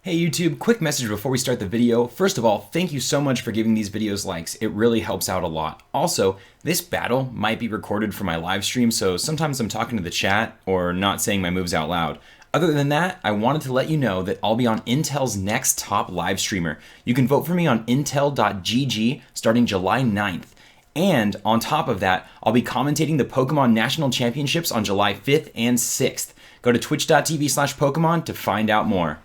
Hey YouTube, quick message before we start the video. First of all, thank you so much for giving these videos likes. It really helps out a lot. Also, this battle might be recorded for my live stream, so sometimes I'm talking to the chat or not saying my moves out loud. Other than that, I wanted to let you know that I'll be on Intel's next top live streamer. You can vote for me on intel.gg starting July 9th. And on top of that, I'll be commentating the Pokemon National Championships on July 5th and 6th. Go to twitch.tv/Pokemon to find out more.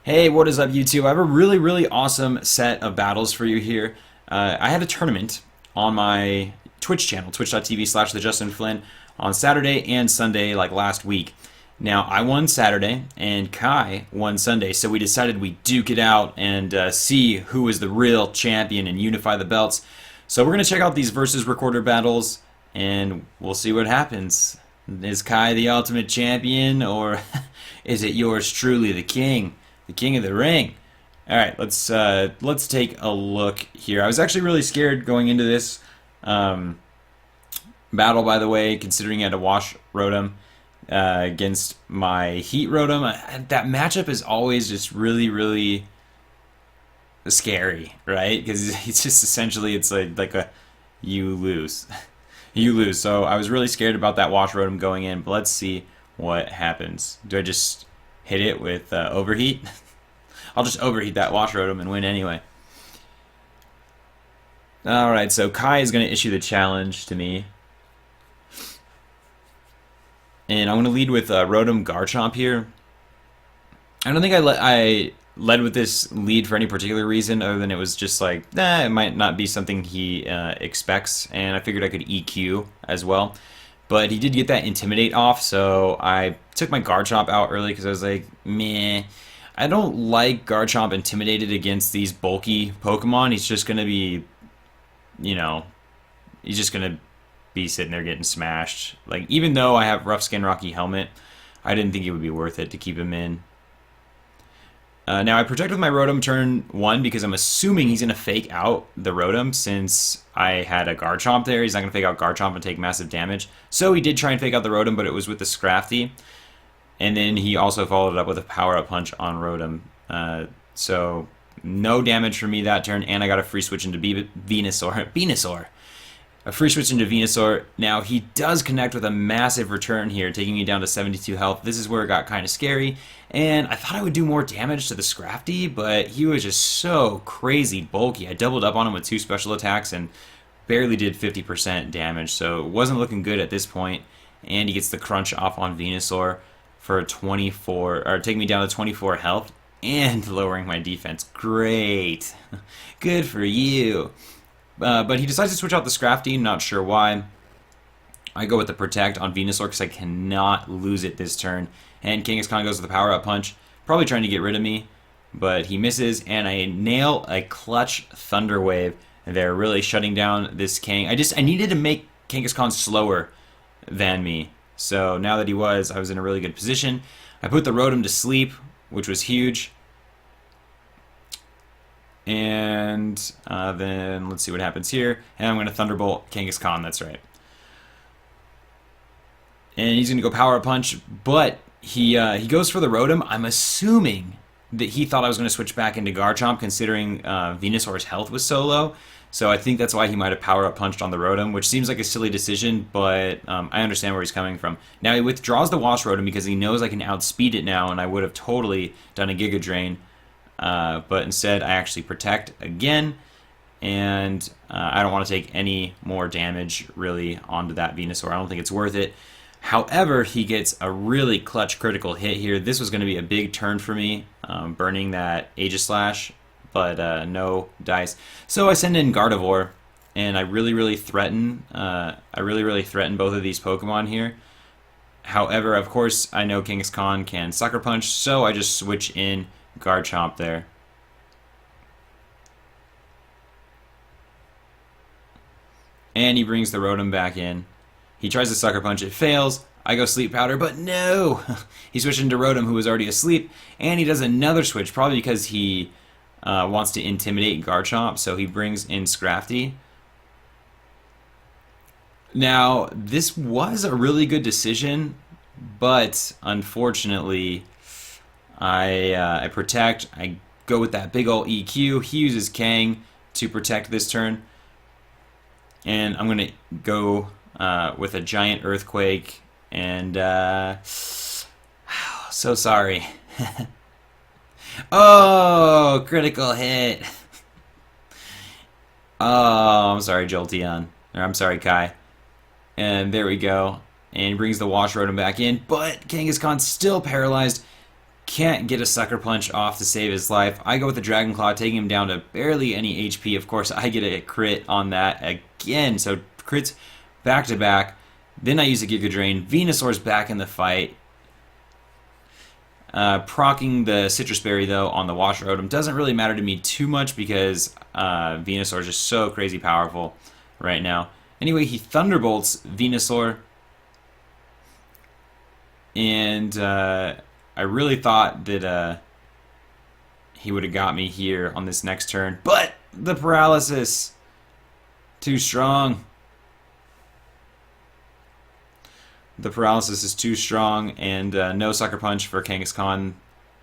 Hey, what is up YouTube? I have a really awesome set of battles for you here. I had a tournament on my Twitch channel, twitch.tv/Thejustinflynn, on Saturday and Sunday like last week. Now, I won Saturday and Kai won Sunday, so we decided we'd duke it out and see who is the real champion and unify the belts. So we're going to check out these versus recorder battles and we'll see what happens. Is Kai the ultimate champion, or is it yours truly, the king? The king of the ring. All right, let's take a look here. I was actually really scared going into this battle, by the way, considering I had to wash Rotom against my Heat Rotom. That matchup is always just really scary, right? Because it's just essentially it's like a you lose, you lose. So I was really scared about that wash Rotom going in. But let's see what happens. Do I just hit it with overheat? I'll just overheat that wash Rotom and win anyway. Alright, so Kai is going to issue the challenge to me. And I'm going to lead with Rotom Garchomp here. I don't think I led with this lead for any particular reason other than it was just like, it might not be something he expects. And I figured I could EQ as well. But he did get that Intimidate off, so I took my Garchomp out early because I was like, meh. I don't like Garchomp intimidated against these bulky Pokemon. He's just going to be, he's just going to be sitting there getting smashed. Like, even though I have Rough Skin Rocky Helmet, I didn't think it would be worth it to keep him in. Now, I protect with my Rotom turn 1 because I'm assuming he's going to fake out the Rotom since I had a Garchomp there. He's not going to fake out Garchomp and take massive damage. So he did try and fake out the Rotom, but it was with the Scrafty. And then he also followed it up with a power-up punch on Rotom. So no damage for me that turn, and I got a free switch into Venusaur. A free switch into Venusaur. Now, he does connect with a massive return here, taking me down to 72 health. This is where it got kind of scary, and I thought I would do more damage to the Scrafty, but he was just so crazy bulky. I doubled up on him with 2 special attacks and barely did 50% damage, so it wasn't looking good at this point. And he gets the crunch off on Venusaur for 24, or taking me down to 24 health and lowering my defense. Great. Good for you. But he decides to switch out the Scrafty, not sure why. I go with the Protect on Venusaur because I cannot lose it this turn. And Kangaskhan goes with the Power Up Punch, probably trying to get rid of me, but he misses, and I nail a clutch Thunder Wave. They're really shutting down this Kang. I needed to make Kangaskhan slower than me. So now that I was in a really good position. I put the Rotom to sleep, which was huge. And then let's see what happens here. And I'm going to Thunderbolt Kangaskhan, that's right. And he's going to go Power Punch, but he goes for the Rotom. I'm assuming that he thought I was going to switch back into Garchomp, considering Venusaur's health was so low. So I think that's why he might have Power Up Punched on the Rotom, which seems like a silly decision, but I understand where he's coming from. Now he withdraws the Wash Rotom because he knows I can outspeed it now, and I would have totally done a Giga Drain. But instead I actually Protect again, and I don't want to take any more damage really onto that Venusaur. I don't think it's worth it. However, he gets a really clutch critical hit here. This was going to be a big turn for me, burning that Aegislash, but no dice. So I send in Gardevoir, and I really threaten both of these Pokemon here. However, of course, I know Kangaskhan can Sucker Punch, so I just switch in Garchomp there. And he brings the Rotom back in. He tries to Sucker Punch, it fails. I go Sleep Powder, but no! He switched into Rotom, who was already asleep, and he does another switch, probably because he wants to intimidate Garchomp, so he brings in Scrafty. Now, this was a really good decision, but unfortunately, I protect. I go with that big ol' EQ. He uses Kang to protect this turn. And I'm going to go with a giant earthquake. And so sorry. Oh, critical hit. Oh, I'm sorry, Jolteon. Or I'm sorry, Kai. And there we go. And he brings the Wash Rotom back in. But Kangaskhan's still paralyzed. Can't get a Sucker Punch off to save his life. I go with the Dragon Claw, taking him down to barely any HP. Of course, I get a crit on that again. So crits back to back. Then I use a Giga Drain. Venusaur's back in the fight. Proccing the Citrus Berry, though, on the Wash Rotom doesn't really matter to me too much because Venusaur is just so crazy powerful right now. Anyway, he Thunderbolts Venusaur. And I really thought that he would have got me here on this next turn. But the paralysis, too strong. The paralysis is too strong, and no Sucker Punch for Kangaskhan.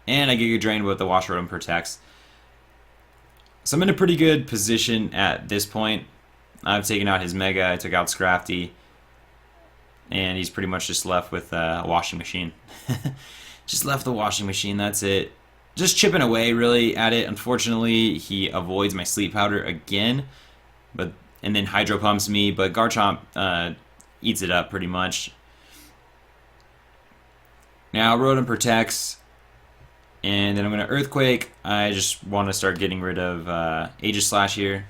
And I Giga Drain with the Wash Rotom protects. So I'm in a pretty good position at this point. I've taken out his Mega, I took out Scrafty, and he's pretty much just left with a washing machine. Just left the washing machine, that's it. Just chipping away really at it. Unfortunately, he avoids my Sleep Powder again, and then Hydro Pumps me, but Garchomp eats it up pretty much. Now Rotom protects, and then I'm going to Earthquake. I just want to start getting rid of Aegislash here.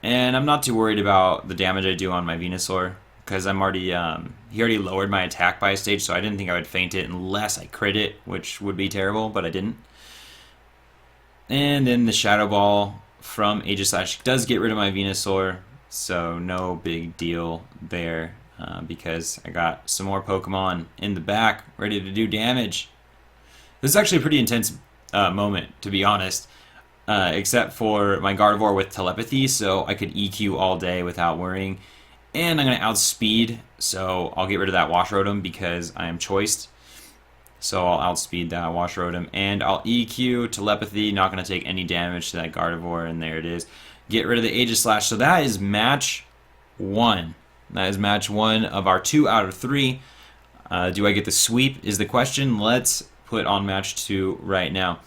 And I'm not too worried about the damage I do on my Venusaur, because I'm already, he already lowered my attack by a stage, so I didn't think I would feint it unless I crit it, which would be terrible, but I didn't. And then the Shadow Ball from Aegislash does get rid of my Venusaur, so no big deal there. Because I got some more Pokemon in the back ready to do damage. This is actually a pretty intense moment, to be honest, except for my Gardevoir with Telepathy, so I could EQ all day without worrying. And I'm going to outspeed, so I'll get rid of that Wash Rotom because I am choiced. So I'll outspeed that Wash Rotom, and I'll EQ Telepathy, not going to take any damage to that Gardevoir, and there it is. Get rid of the Aegislash, so that is match 1. That is match 1 of our 2 out of 3. Do I get the sweep is the question. Let's put on match 2 right now.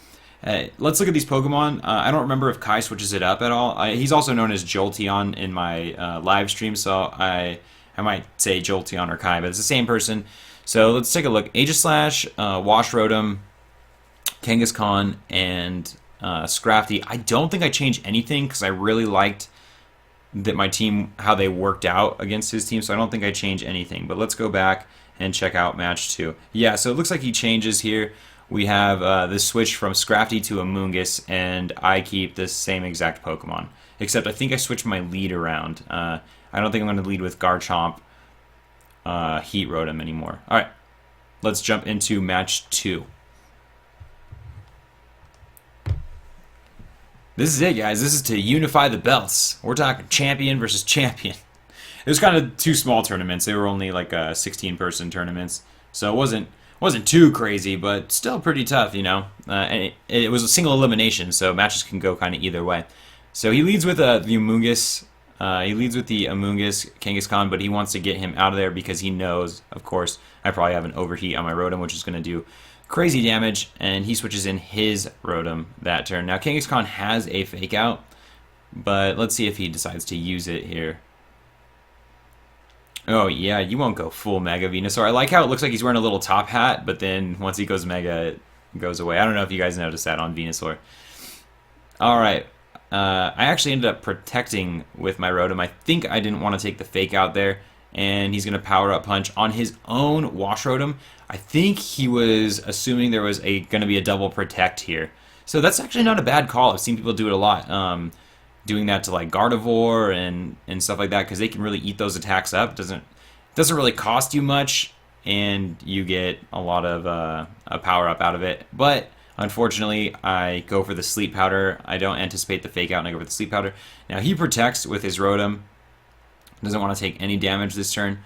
Let's look at these Pokemon. I don't remember if Kai switches it up at all. He's also known as Jolteon in my live stream, so I might say Jolteon or Kai, but it's the same person. So let's take a look. Aegislash, Wash Rotom, Kangaskhan, and Scrafty. I don't think I changed anything because I really liked that my team, how they worked out against his team, so I don't think I changed anything. But let's go back and check out match 2. Yeah, so it looks like he changes here. We have the switch from Scrafty to Amoonguss, and I keep the same exact Pokemon. Except I think I switched my lead around. I don't think I'm going to lead with Garchomp, Heat Rotom anymore. Alright, let's jump into match 2. This is it, guys. This is to unify the belts. We're talking champion versus champion. It was kind of 2 small tournaments. They were only like 16-person tournaments, so it wasn't too crazy, but still pretty tough, you know. And it was a single elimination, so matches can go kind of either way. So he leads with the Amoonguss. He leads with the Amoonguss Kangaskhan, but he wants to get him out of there because he knows, of course, I probably have an overheat on my Rotom, which is going to do crazy damage, and he switches in his Rotom that turn. Now, Kangaskhan has a Fake Out, but let's see if he decides to use it here. Oh, yeah, you won't go full Mega Venusaur. I like how it looks like he's wearing a little top hat, but then once he goes Mega, it goes away. I don't know if you guys noticed that on Venusaur. Alright, I actually ended up protecting with my Rotom. I think I didn't want to take the Fake Out there, and he's going to Power Up Punch on his own Wash Rotom. I think he was assuming there was going to be a double Protect here. So that's actually not a bad call. I've seen people do it a lot. Doing that to like Gardevoir and stuff like that, because they can really eat those attacks up. It doesn't really cost you much, and you get a lot of a power up out of it. But unfortunately, I go for the Sleep Powder. I don't anticipate the Fake Out, and I go for the Sleep Powder. Now he protects with his Rotom. Doesn't want to take any damage this turn.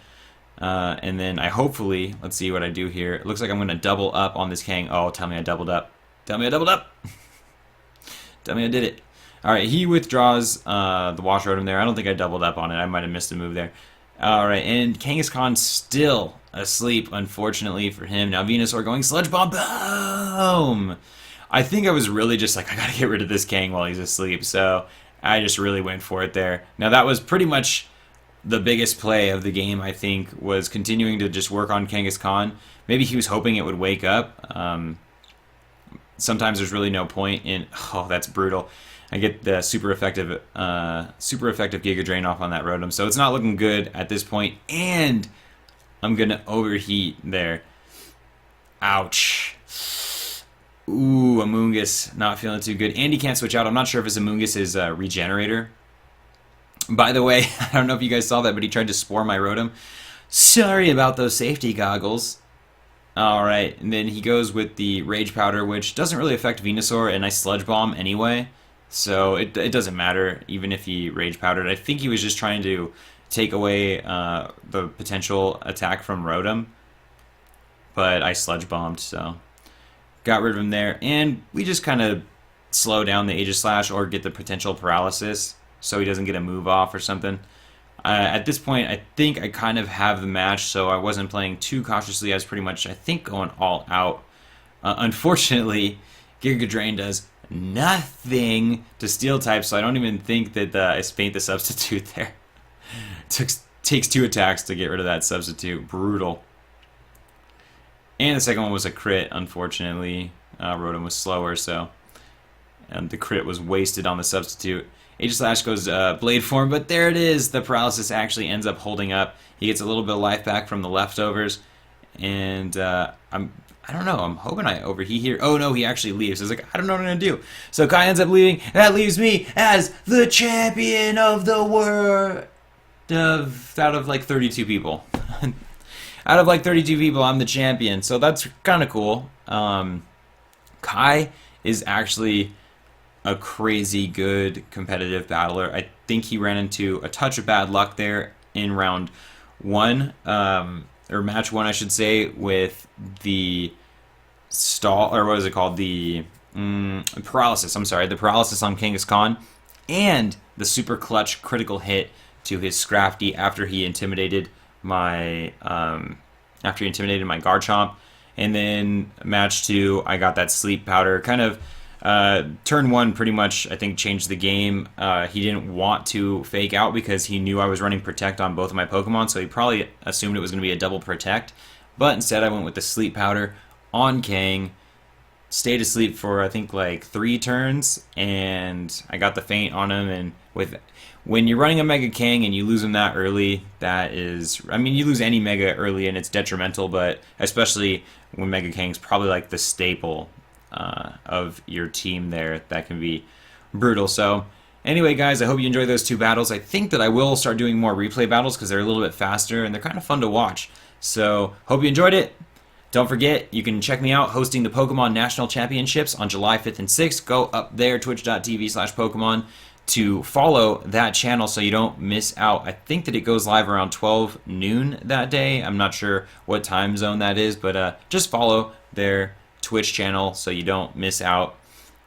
And then I hopefully, let's see what I do here. It looks like I'm going to double up on this Kang. Oh, tell me I doubled up. Tell me I doubled up. Tell me I did it. All right, he withdraws the Wash Rotom there. I don't think I doubled up on it. I might have missed a move there. All right, and Kangaskhan still asleep, unfortunately for him. Now Venusaur going Sludge Bomb. Boom! I think I was really just like, I got to get rid of this Kang while he's asleep. So I just really went for it there. Now that was pretty much the biggest play of the game, I think, was continuing to just work on Kangaskhan. Maybe he was hoping it would wake up. Sometimes there's really no point in... Oh, that's brutal. I get the super effective Giga Drain off on that Rotom, so it's not looking good at this point, and I'm going to overheat there. Ouch. Ooh, Amoonguss not feeling too good. And he can't switch out. I'm not sure if his Amoonguss is Regenerator. By the way, I don't know if you guys saw that, but he tried to Spore my Rotom. Sorry about those safety goggles. Alright, and then he goes with the Rage Powder, which doesn't really affect Venusaur, and I Sludge Bomb anyway. So it doesn't matter, even if he Rage Powdered. I think he was just trying to take away the potential attack from Rotom. But I Sludge Bombed, so got rid of him there. And we just kind of slow down the Aegislash or get the potential paralysis so he doesn't get a move off or something. At this point, I think I kind of have the match, so I wasn't playing too cautiously. I was pretty much, I think, going all out. Unfortunately, Giga Drain does nothing to Steel type, so I don't even think that I spanked the substitute there. Takes 2 attacks to get rid of that substitute. Brutal. And the second one was a crit, unfortunately. Rotom was slower, so the crit was wasted on the substitute. Aegislash goes Blade Form, but there it is. The paralysis actually ends up holding up. He gets a little bit of life back from the leftovers, and I don't know. I'm hoping I overheat here. Oh no, he actually leaves. I was like, I don't know what I'm gonna do. So Kai ends up leaving. That leaves me as the champion of the world. Out of like 32 people. Out of like 32 people, I'm the champion. So that's kind of cool. Kai is actually a crazy good competitive battler. I think he ran into a touch of bad luck there in round 1, or match 1, I should say, with the stall, or what is it called? The paralysis. I'm sorry, the paralysis on Kangaskhan, and the super clutch critical hit to his Scrafty after he intimidated my Garchomp. And then match 2, I got that sleep powder. Kind of turn 1 pretty much, I think, changed the game. He didn't want to fake out because he knew I was running Protect on both of my Pokemon, so he probably assumed it was going to be a double Protect. But instead, I went with the sleep powder on Kang. Stayed asleep for, I think, like 3 turns, and I got the feint on him. And when you're running a Mega Kang and you lose him that early, that is, I mean, you lose any Mega early and it's detrimental, but especially when Mega Kang's probably like the staple of your team there, that can be brutal. So anyway, guys, I hope you enjoyed those 2 battles. I think that I will start doing more replay battles because they're a little bit faster and they're kind of fun to watch. So hope you enjoyed it. Don't forget, you can check me out hosting the Pokemon National Championships on July 5th and 6th. Go up there, twitch.tv/Pokemon, to follow that channel so you don't miss out. I think that it goes live around 12 noon that day. I'm not sure what time zone that is, but just follow their Twitch channel so you don't miss out.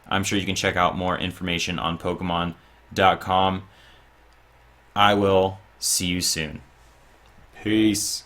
I'm sure you can check out more information on Pokemon.com. I will see you soon. Peace.